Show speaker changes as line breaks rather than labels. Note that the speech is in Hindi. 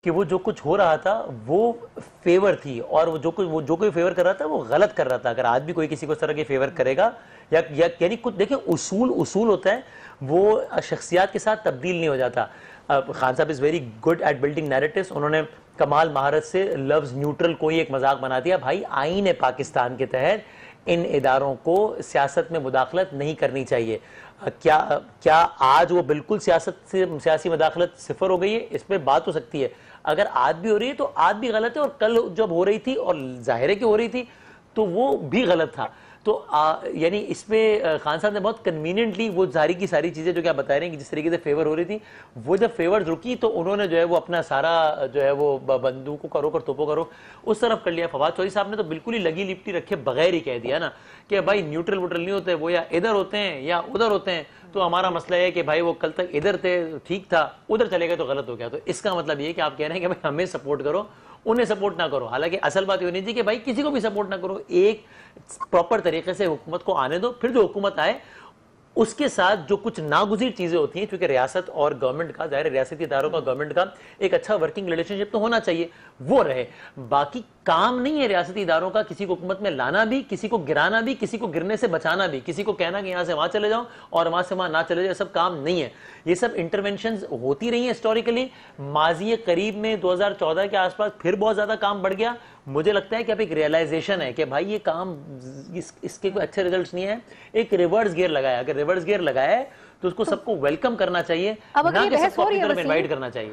कि वो जो कुछ हो रहा था वो फेवर थी, और वो जो कोई फेवर कर रहा था वो गलत कर रहा था। अगर आज भी कोई किसी को इस तरह के फेवर करेगा या यानी कुछ देखिए, उसूल उसूल होता है, वो शख्सियात के साथ तब्दील नहीं हो जाता। खान साहब is very good at building narratives. उन्होंने कमाल महारत से लफ्ज़ न्यूट्रल को ही एक मजाक बना दिया। भाई आईन है पाकिस्तान के तहत इन इदारों को सियासत में मुदाखलत नहीं करनी चाहिए। क्या क्या आज वो बिल्कुल सियासत से सियासी मुदाखलत सिफर हो गई है? इस पर बात हो सकती है। अगर आज भी हो रही है तो आज भी गलत है, और कल जब हो रही थी और जाहिर है कि हो रही थी तो वो भी गलत था। तो यानी इसमें खान साहब ने बहुत कन्वीनियंटली वो सारी की सारी चीज़ें जो क्या बता रहे हैं कि जिस तरीके से फेवर हो रही थी, वो जब फेवर रुकी तो उन्होंने जो है वो अपना सारा जो है वो बंदूकों का रुख और तोपों का रुख उस तरफ कर लिया। फवाद चौधरी साहब ने तो बिल्कुल ही लगी लिपटी रखे बगैर ही कह दिया ना कि भाई न्यूट्रल वूट्रल नहीं होते, वो या इधर होते हैं या उधर होते हैं। तो हमारा मसला है कि भाई वो कल तक इधर थे ठीक था, उधर चले गए तो गलत हो गया। तो इसका मतलब ये कि आप कह रहे हैं कि भाई हमें सपोर्ट करो, उन्हें सपोर्ट ना करो। हालांकि असल बात ये नहीं थी कि भाई किसी को भी सपोर्ट ना करो, एक प्रॉपर तरीके से हुकूमत को आने दो, फिर जो हुकूमत आए उसके साथ जो कुछ नागुज़ीर चीजें होती हैं, क्योंकि रियासत और गवर्नमेंट का, जाहिर रियासती इदारों का गवर्नमेंट का एक अच्छा वर्किंग रिलेशनशिप तो होना चाहिए, वो रहे। बाकी काम नहीं है रियासती इदारों का किसी को हुकूमत में लाना भी, किसी को गिराना भी, किसी को गिरने से बचाना भी, किसी को कहना कि यहां से वहां चले जाओ और वहां से वहां ना चले जाओ, सब काम नहीं है। ये सब इंटरवेंशन होती रही है हिस्टोरिकली। माजी करीब में 2014 के आसपास फिर बहुत ज्यादा काम बढ़ गया। मुझे लगता है कि अब एक रियलाइजेशन है कि भाई ये काम इसके कोई अच्छे रिजल्ट्स नहीं है, एक रिवर्स गियर लगाया। अगर रिवर्स गियर लगाया है तो उसको सबको वेलकम करना चाहिए, ना कि सबको अपनी तरफ इनवाइट करना चाहिए।